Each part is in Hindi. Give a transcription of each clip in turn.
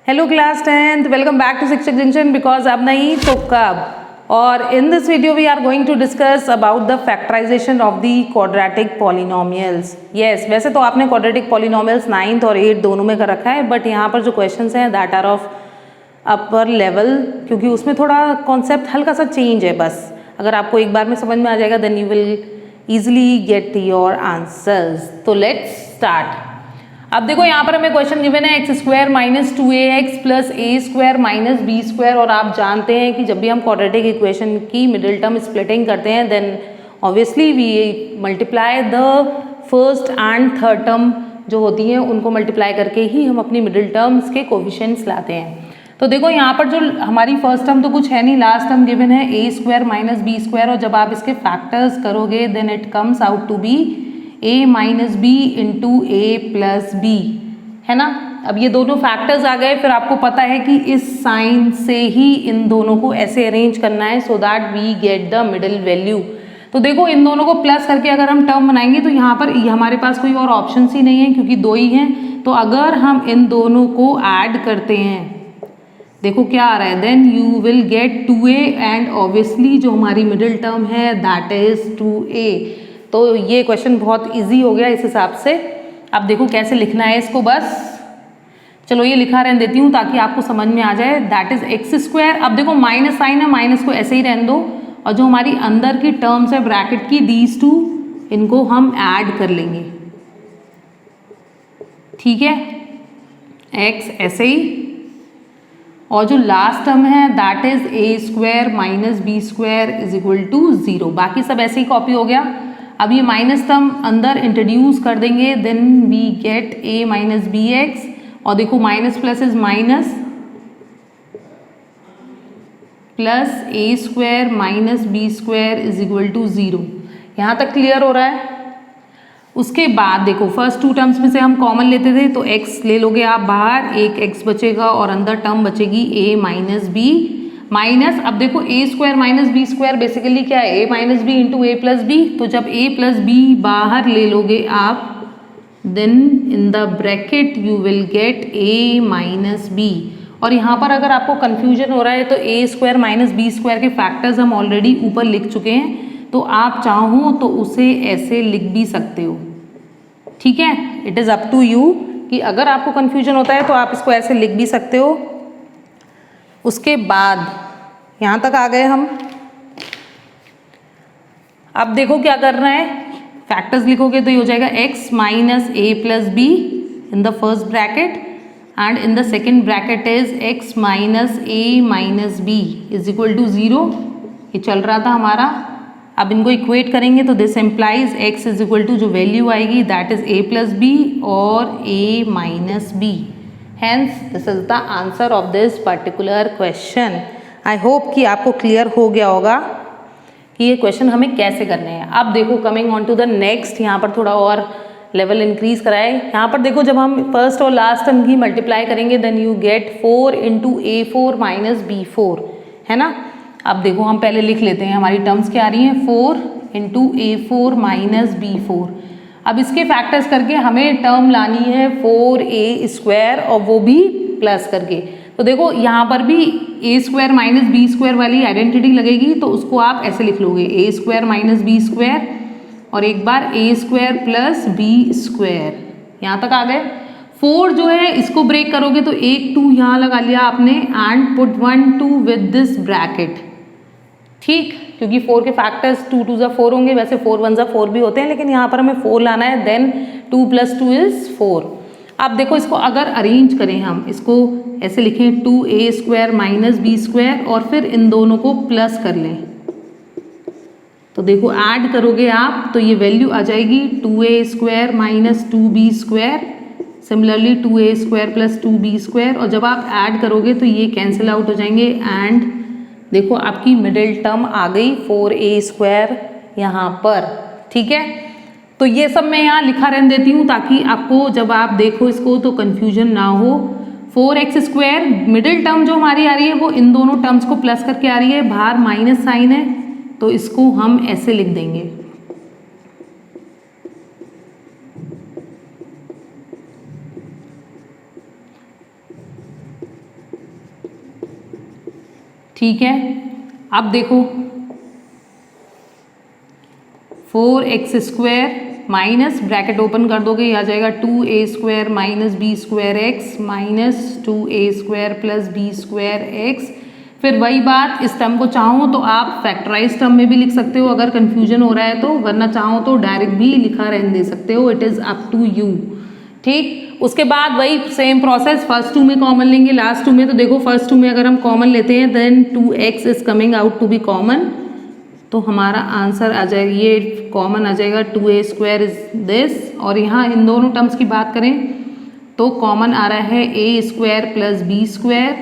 Hello class 10th, welcome back to Shikshak junction. Because अब नहीं तो कब। और in this video we are going to discuss about the factorisation of the quadratic polynomials. Yes, वैसे तो आपने क्वाड्रेटिक पॉलिनोमियल्स 9th और 8th दोनों में कर रखा है, बट यहाँ पर जो क्वेश्चंस हैं that are of upper level, क्योंकि उसमें थोड़ा कॉन्सेप्ट हल्का सा चेंज है। बस अगर आपको एक बार में समझ में आ जाएगा then you will easily get your answers. तो लेट्स स्टार्ट। अब देखो यहाँ पर हमें क्वेश्चन गिवन है x square minus 2ax plus ए स्क्वायर माइनस बी स्क्वायर। और आप जानते हैं कि जब भी हम क्वाड्रेटिक इक्वेशन की मिडिल टर्म स्प्लिटिंग करते हैं then obviously we multiply the first and third term जो होती हैं उनको मल्टीप्लाई करके ही हम अपनी मिडिल टर्म्स के कोफिशिएंट्स लाते हैं। तो देखो यहाँ पर जो हमारी फर्स्ट टर्म तो कुछ है नहीं, लास्ट टर्म गिवन है A square minus B square. और जब आप इसके फैक्टर्स करोगे then it comes out to be a minus B into A plus B, है ना। अब ये दोनों फैक्टर्स आ गए, फिर आपको पता है कि इस साइन से ही इन दोनों को ऐसे अरेंज करना है so that we get the middle value. तो देखो इन दोनों को प्लस करके अगर हम टर्म बनाएंगे तो यहाँ पर हमारे पास कोई और ऑप्शन ही नहीं है क्योंकि दो ही हैं। तो अगर हम इन दोनों को ऐड करते हैं, देखो क्या आ रहा है, then you will get 2a and obviously जो हमारी मिडिल टर्म है दैट इज 2a। तो ये क्वेश्चन बहुत इजी हो गया इस हिसाब से। अब देखो कैसे लिखना है इसको, बस चलो ये लिखा रहने देती हूँ ताकि आपको समझ में आ जाए। That is x square. अब देखो माइनस साइन है, माइनस को ऐसे ही रहने दो और जो हमारी अंदर की टर्म्स है ब्रैकेट की दीज टू, इनको हम ऐड कर लेंगे, ठीक है, एक्स ऐसे ही। और जो लास्ट टर्म है that is A square minus B square is equal to 0। बाकी सब ऐसे ही कॉपी हो गया। अब ये माइनस टर्म अंदर इंट्रोड्यूस कर देंगे then we get A minus B x. और देखो minus plus is minus plus A square minus B square is equal to 0। यहाँ तक क्लियर हो रहा है। उसके बाद देखो फर्स्ट टू टर्म्स में से हम कॉमन लेते थे तो x ले लोगे आप बाहर, एक x बचेगा और अंदर टर्म बचेगी a माइनस बी माइनस। अब देखो a square minus B square basically क्या है, a minus B into A plus B. तो जब a प्लस बी बाहर ले लोगे आप then in the bracket you will get a minus B. और यहाँ पर अगर आपको कन्फ्यूजन हो रहा है तो a square minus B square के फैक्टर्स हम ऑलरेडी ऊपर लिख चुके हैं, तो आप चाहो तो उसे ऐसे लिख भी सकते हो, ठीक है। It is up to you कि अगर आपको कन्फ्यूजन होता है तो आप इसको ऐसे लिख भी सकते हो। उसके बाद यहाँ तक आ गए हम। अब देखो क्या करना है, फैक्टर्स लिखोगे तो ये हो जाएगा x minus A plus B in the first bracket and in the second bracket is x minus A minus B is equal to 0। ये चल रहा था हमारा। अब इनको इक्वेट करेंगे तो this implies x is equal to जो वैल्यू आएगी that is a plus B और a minus B. Hence this is the answer of this particular question. I hope कि आपको क्लियर हो गया होगा कि ये क्वेश्चन हमें कैसे करने हैं। अब देखो coming on to the next, यहाँ पर थोड़ा और लेवल इंक्रीज कराए। यहाँ पर देखो जब हम फर्स्ट और लास्ट टर्म की मल्टीप्लाई करेंगे then you get 4 into a4 minus b4, है ना। अब देखो हम पहले लिख लेते हैं हमारी टर्म्स क्या आ रही हैं, 4 इंटू a4 माइनस b4। अब इसके फैक्टर्स करके हमें टर्म लानी है 4a स्क्वायर और वो भी प्लस करके। तो देखो यहाँ पर भी a square minus B square वाली आइडेंटिटी लगेगी तो उसको आप ऐसे लिख लोगे a square minus B square और एक बार a square plus b square. यहाँ तक आ गए। 4 जो है इसको ब्रेक करोगे तो एक 2 यहाँ लगा लिया आपने and put 1 2 with this bracket, ठीक, क्योंकि 4 के फैक्टर्स 2 2 जा 4 होंगे। वैसे 4 1 जा 4 भी होते हैं लेकिन यहाँ पर हमें 4 लाना है देन 2 प्लस 2 इज 4। अब देखो इसको अगर अरेंज करें हम, इसको ऐसे लिखें 2a square minus B square और फिर इन दोनों को प्लस कर लें तो देखो ऐड करोगे आप तो ये वैल्यू आ जाएगी 2a square minus 2b square, similarly 2a square plus 2b square. और जब आप ऐड करोगे तो ये कैंसिल आउट हो जाएंगे एंड देखो आपकी मिडिल टर्म आ गई 4a स्क्वायर यहाँ पर, ठीक है। तो ये सब मैं यहाँ लिखा रहने देती हूँ ताकि आपको जब आप देखो इसको तो कन्फ्यूजन ना हो। 4x स्क्वायर मिडिल टर्म जो हमारी आ रही है वो इन दोनों टर्म्स को प्लस करके आ रही है, बाहर माइनस साइन है तो इसको हम ऐसे लिख देंगे ठीक है, अब देखो 4x square minus bracket open कर दोगे, आ जाएगा 2a square minus B square x minus 2a square plus b square x. फिर वही बात, इस टर्म को चाहो तो आप फैक्टराइज टर्म में भी लिख सकते हो अगर कंफ्यूजन हो रहा है तो, वरना चाहो तो डायरेक्ट भी लिखा रहने दे सकते हो, it is up to you. ठीक, उसके बाद वही सेम प्रोसेस, फर्स्ट टू में कॉमन लेंगे, लास्ट टू में। तो देखो फर्स्ट टू में अगर हम कॉमन लेते हैं then 2x is coming out to be common, तो हमारा आंसर आ जाएगा, ये कॉमन आ जाएगा 2a स्क्वायर इज दिस। और यहाँ इन दोनों टर्म्स की बात करें तो कॉमन आ रहा है a square plus b square,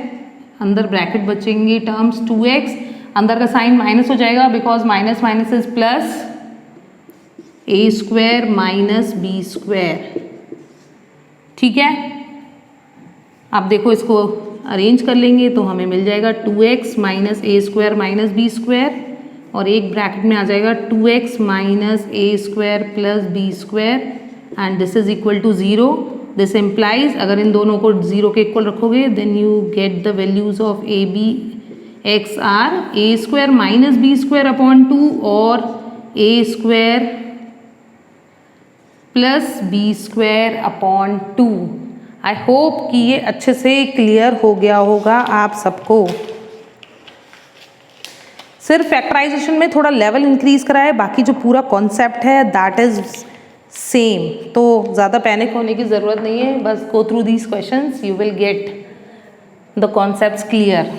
अंदर ब्रैकेट बचेंगे टर्म्स 2x, अंदर का साइन माइनस हो जाएगा because minus minus is plus, a square minus B square. ठीक है, अब देखो इसको अरेंज कर लेंगे तो हमें मिल जाएगा 2x minus a square minus B square, और एक ब्रैकेट में आ जाएगा 2x minus a square plus b square and this is equal to 0। This implies अगर इन दोनों को 0 के इक्वल रखोगे then you get the values of a b x are a square minus B square upon 2 और a square plus b square upon 2। I hope कि ये अच्छे से क्लियर हो गया होगा आप सबको। सिर्फ फैक्टराइजेशन में थोड़ा लेवल इंक्रीज करा है, बाकी जो पूरा कॉन्सेप्ट है दैट इज सेम, तो ज़्यादा पैनिक होने की ज़रूरत नहीं है, बस go through these questions you will get the concepts clear.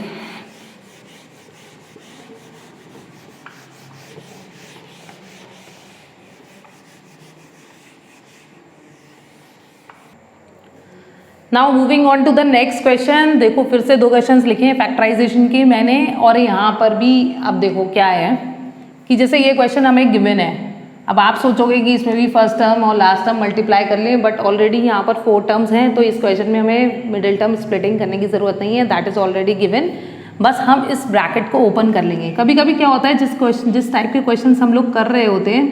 Now moving on to the next question. देखो फिर से 2 क्वेश्चंस लिखे हैं फैक्टराइजेशन के मैंने, और यहाँ पर भी अब देखो क्या है कि जैसे ये क्वेश्चन हमें गिवन है, अब आप सोचोगे कि इसमें भी फर्स्ट टर्म और लास्ट टर्म मल्टीप्लाई कर लें, बट ऑलरेडी यहाँ पर 4 टर्म्स हैं, तो इस क्वेश्चन में हमें मिडिल टर्म स्प्लिटिंग करने की ज़रूरत नहीं है, दैट इज़ ऑलरेडी गिवन। बस हम इस ब्रैकेट को ओपन कर लेंगे। कभी कभी क्या होता है, जिस टाइप के क्वेश्चन हम लोग कर रहे होते हैं,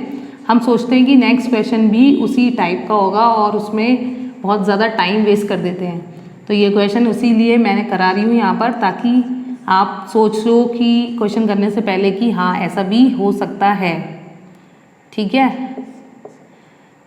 हम सोचते हैं कि नेक्स्ट क्वेश्चन भी उसी टाइप का होगा और उसमें बहुत ज़्यादा टाइम वेस्ट कर देते हैं। तो ये क्वेश्चन इसीलिए मैंने करा रही हूँ यहाँ पर, ताकि आप सोच लो कि क्वेश्चन करने से पहले कि हाँ ऐसा भी हो सकता है। ठीक है,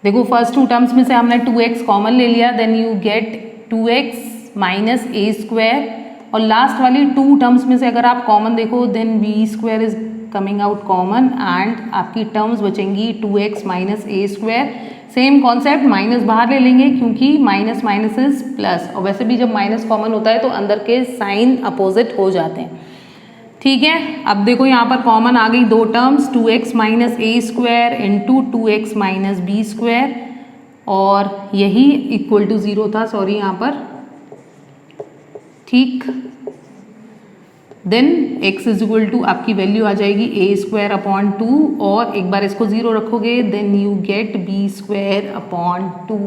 देखो फर्स्ट 2 टर्म्स में से हमने 2x कॉमन ले लिया, then you get 2x minus a square, और लास्ट वाली 2 टर्म्स में से अगर आप कॉमन देखो then b square is coming out common and आपकी टर्म्स बचेंगी 2x minus a square. Same concept, minus बाहर ले लेंगे क्योंकि माइनस माइनस इज प्लस, और वैसे भी जब माइनस कॉमन होता है तो अंदर के साइन अपोजिट हो जाते हैं। ठीक है, अब देखो यहाँ पर कॉमन आ गई 2 terms, 2x minus a square into 2x minus B square, और यही इक्वल टू 0 था, सॉरी यहाँ पर। ठीक, then x is equal to आपकी वैल्यू आ जाएगी a स्क्वायर अपॉन 2, और एक बार इसको 0 रखोगे then you get b square upon 2।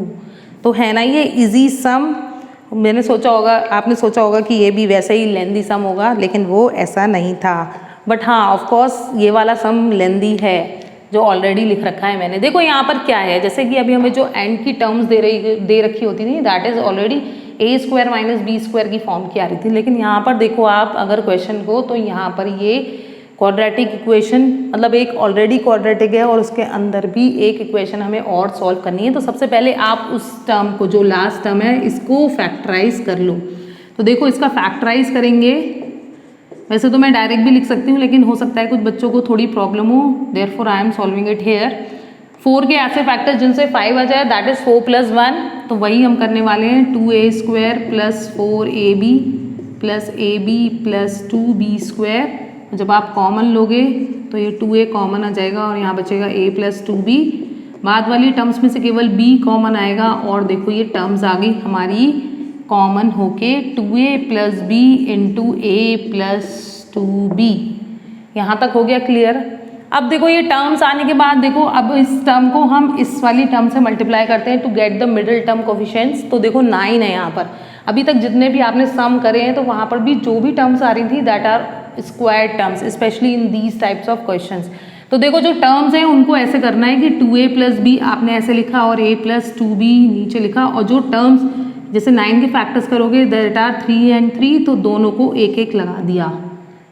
तो है ना ये इजी सम। मैंने सोचा होगा, आपने सोचा होगा कि ये भी वैसे ही लेंदी सम होगा, लेकिन वो ऐसा नहीं था। बट हाँ ऑफ कोर्स ये वाला सम लेंदी है जो ऑलरेडी लिख रखा है मैंने। देखो यहाँ पर क्या है, जैसे कि अभी हमें जो एंड की टर्म्स दे रखी होती थी that is already a square minus B square की फॉर्म की आ रही थी, लेकिन यहाँ पर देखो आप अगर क्वेश्चन को, तो यहाँ पर ये क्वाड्रेटिक इक्वेशन, मतलब एक ऑलरेडी क्वाड्रेटिक है और उसके अंदर भी एक इक्वेशन हमें और सॉल्व करनी है। तो सबसे पहले आप उस टर्म को, जो लास्ट टर्म है, इसको फैक्टराइज कर लो। तो देखो इसका फैक्टराइज करेंगे, वैसे तो मैं डायरेक्ट भी लिख सकती हूँ, लेकिन हो सकता है कुछ बच्चों को थोड़ी प्रॉब्लम हो, therefore I am solving it here. 4 के ऐसे फैक्टर्स जिनसे 5 आ जाए दैट इज 4 + 1, तो वही हम करने वाले हैं। 2a square plus 4ab plus ab plus 2b square. जब आप कॉमन लोगे तो ये 2a कॉमन आ जाएगा और यहाँ बचेगा a प्लस 2b। बाद वाली टर्म्स में से केवल b कॉमन आएगा, और देखो ये टर्म्स आ गई हमारी कॉमन होके 2a plus b into a plus 2b। यहाँ तक हो गया क्लियर। अब देखो ये टर्म्स आने के बाद देखो अब इस टर्म को हम इस वाली टर्म से मल्टीप्लाई करते हैं to get the middle term coefficients. तो देखो 9 है यहाँ पर। अभी तक जितने भी आपने सम करे हैं तो वहाँ पर भी जो भी टर्म्स आ रही थी that are square terms, specially in these types of questions. तो देखो जो टर्म्स हैं उनको ऐसे करना है कि 2a प्लस b आपने ऐसे लिखा और a प्लस 2b नीचे लिखा, और जो टर्म्स जैसे 9 के फैक्टर्स करोगे दैट आर 3 and 3, तो दोनों को एक एक लगा दिया।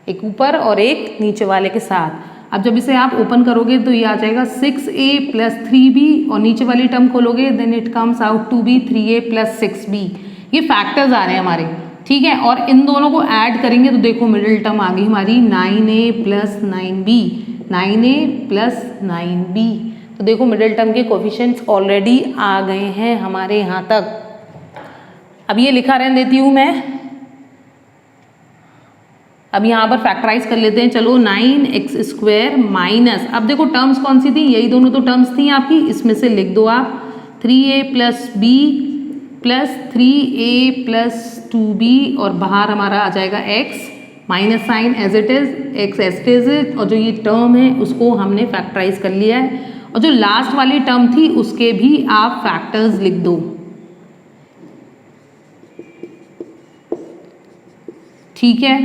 एक ऊपर और एक नीचे वाले के साथ। अब जब इसे आप ओपन करोगे तो ये आ जाएगा 6a प्लस 3b और नीचे वाली टर्म खोलोगे then it comes out to be 3a plus 6b। ये फैक्टर्स आ रहे हैं हमारे, ठीक है। और इन दोनों को ऐड करेंगे तो देखो मिडिल टर्म आ गई हमारी 9a plus 9b, 9a plus 9b। तो देखो मिडिल टर्म के कोफिशिएंट्स ऑलरेडी आ गए हैं हमारे यहाँ तक। अब ये लिखा रहने देती हूँ मैं। अब यहाँ पर फैक्टराइज कर लेते हैं, चलो 9x² माइनस, अब देखो टर्म्स कौन सी थी, यही दोनों तो टर्म्स थी आपकी, इसमें से लिख दो आप 3a plus b plus 3a plus 2b और बाहर हमारा आ जाएगा x minus sign as it is, x as it is, और जो ये टर्म है उसको हमने फैक्टराइज कर लिया है। और जो लास्ट वाली टर्म थी उसके भी आप फैक्टर्स लिख दो, ठीक है।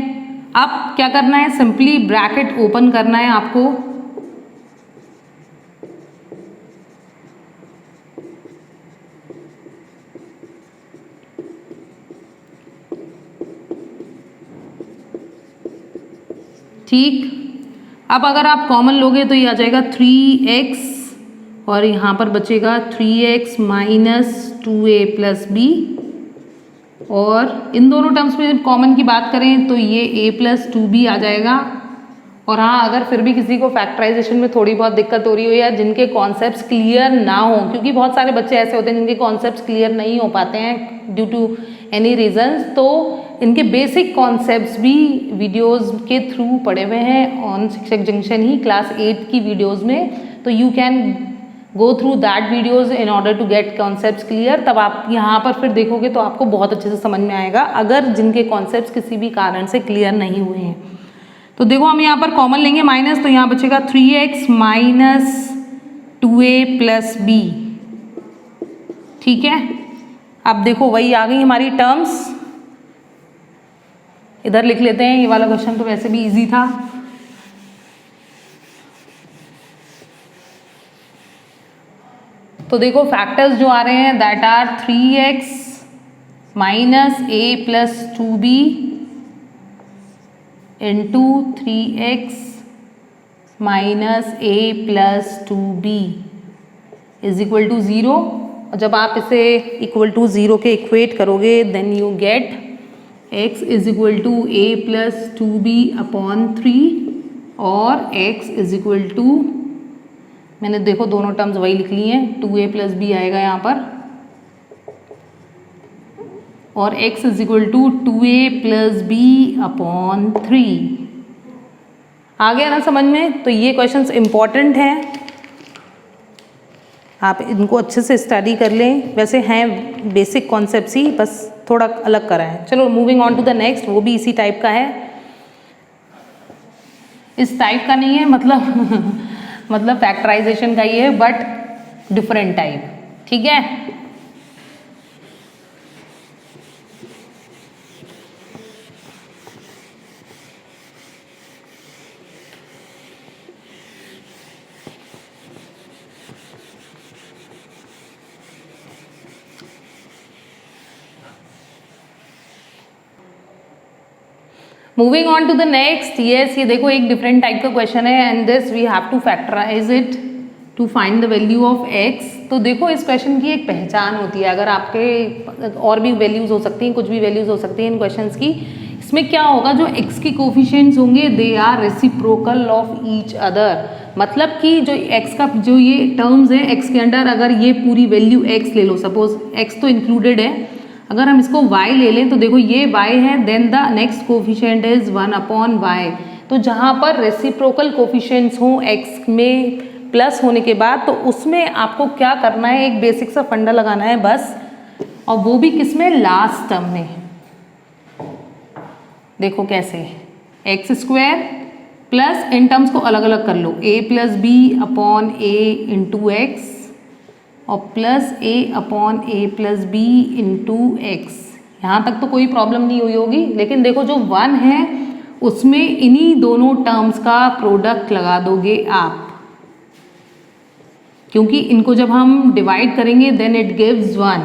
अब क्या करना है, सिंपली ब्रैकेट ओपन करना है आपको, ठीक। अब अगर आप कॉमन लोगे तो ये आ जाएगा 3x और यहाँ पर बचेगा 3x minus 2a plus b, और इन दोनों टर्म्स में कॉमन की बात करें तो ये a प्लस 2b आ जाएगा। और हाँ, अगर फिर भी किसी को फैक्टराइजेशन में थोड़ी बहुत दिक्कत हो रही हो या जिनके कॉन्सेप्ट्स क्लियर ना हो, क्योंकि बहुत सारे बच्चे ऐसे होते हैं जिनके कॉन्सेप्ट्स क्लियर नहीं हो पाते हैं ड्यू टू एनी रीजंस, तो इनके बेसिक कॉन्सेप्ट्स भी वीडियोस के थ्रू पढ़े हुए हैं ऑन शिक्षक जंक्शन ही क्लास 8 की वीडियोस में, तो you can go through that videos in order to get concepts clear. तब आप यहाँ पर फिर देखोगे तो आपको बहुत अच्छे से समझ में आएगा अगर जिनके कॉन्सेप्ट्स किसी भी कारण से क्लियर नहीं हुए हैं। तो देखो हम यहाँ पर कॉमन लेंगे माइनस, तो यहाँ बचेगा 3x minus 2a plus b, ठीक है। अब देखो वही आ गई हमारी टर्म्स, इधर लिख लेते हैं, ये वाला क्वेश्चन तो वैसे भी इजी था। तो देखो फैक्टर्स जो आ रहे हैं that are 3x minus a plus 2b into 3x minus a plus 2b is equal to 0। और जब आप इसे इक्वल टू 0 के इक्वेट करोगे then you get x is equal to a plus 2b upon 3 और x इज इक्वल टू, मैंने देखो दोनों टर्म्स वही लिख ली हैं, 2a प्लस b आएगा यहाँ पर, और x is equal to 2a plus b upon 3। आ गया ना समझ में। तो ये क्वेश्चंस इंपॉर्टेंट हैं, आप इनको अच्छे से स्टडी कर लें। वैसे हैं बेसिक कॉन्सेप्ट्स ही, बस थोड़ा अलग करा है। चलो moving on to the next, वो भी इसी टाइप का है, इस टाइप का नहीं है मतलब फैक्टराइजेशन का ही है बट डिफरेंट टाइप, ठीक है। Moving on to the next, yes ये देखो एक डिफरेंट टाइप का क्वेश्चन है and this we have to factorise it to find the value of x। तो देखो इस क्वेश्चन की एक पहचान होती है, अगर आपके और भी वैल्यूज हो सकती हैं, कुछ भी वैल्यूज हो सकती हैं इन क्वेश्चंस की। इसमें क्या होगा, जो x के कोफिशिएंट्स होंगे they are reciprocal of each other, मतलब कि जो x का जो ये टर्म्स है x के अंडर, अगर ये पूरी वैल्यू x ले लो, सपोज x तो इंक्लूडेड है, अगर हम इसको y ले लें तो देखो ये y है, then the next coefficient is 1 upon y। तो जहाँ पर रेसिप्रोकल कोफिशिएंट्स हों x में प्लस होने के बाद, तो उसमें आपको क्या करना है, एक बेसिक सा फंडा लगाना है बस, और वो भी किस में, लास्ट टर्म में। देखो कैसे, x² प्लस इन टर्म्स को अलग अलग कर लो, a plus b upon a into x और plus a upon a plus b into x. यहाँ तक तो कोई प्रॉब्लम नहीं हुई होगी, लेकिन देखो जो 1 है उसमें इन्हीं दोनों टर्म्स का प्रोडक्ट लगा दोगे आप, क्योंकि इनको जब हम डिवाइड करेंगे देन इट गिव्स 1।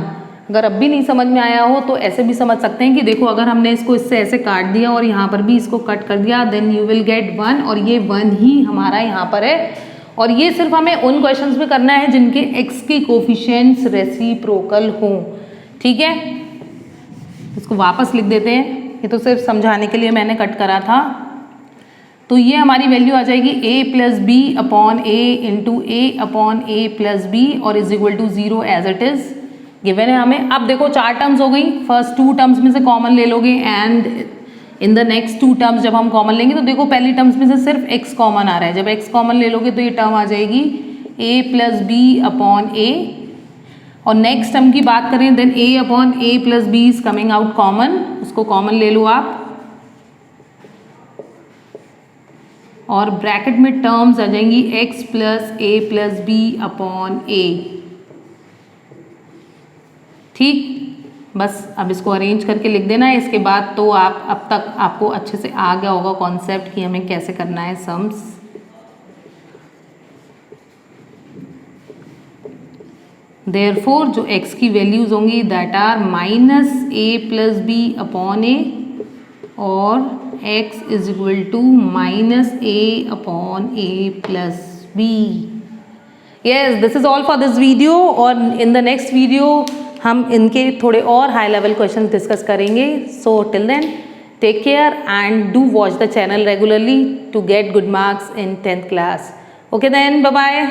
अगर अब भी नहीं समझ में आया हो तो ऐसे भी समझ सकते हैं कि देखो अगर हमने इसको इससे ऐसे काट दिया और यहाँ पर भी इसको कट कर दिया, देन यू विल गेट 1, और ये 1 ही हमारा यहाँ पर है। और ये सिर्फ हमें उन क्वेश्चंस में करना है जिनके x की कोफिशिएंट्स रेसिप्रोकल हों, ठीक है। इसको वापस लिख देते हैं, ये तो सिर्फ समझाने के लिए मैंने कट करा था। तो ये हमारी वैल्यू आ जाएगी a plus b upon a into a upon a plus B और is equal to 0 as it is given है हमें। अब देखो 4 टर्म्स हो गई, फर्स्ट 2 टर्म्स में से कॉमन ले लोगे and in the next 2 terms जब हम कॉमन लेंगे तो देखो पहली टर्म्स में से सिर्फ x कॉमन आ रहा है। जब x कॉमन ले लोगे तो ये टर्म आ जाएगी a plus b upon a, और नेक्स्ट टर्म की बात करें then a upon a plus b is coming out common, उसको कॉमन ले लो आप, और ब्रैकेट में टर्म्स आ जाएंगी x plus a plus b upon a, ठीक। बस अब इसको अरेंज करके लिख देना है। इसके बाद तो आप अब तक आपको अच्छे से आ गया होगा कॉन्सेप्ट कि हमें कैसे करना है सम्स। देयरफॉर जो x की वैल्यूज होंगी that are minus a plus b upon a और x is equal to minus a upon a plus b. Yes, this is all for this video, और इन द नेक्स्ट वीडियो हम इनके थोड़े और हाई लेवल क्वेश्चन डिस्कस करेंगे। So till then take care and do watch the channel regularly to get good marks in 10th class. Okay then, bye bye.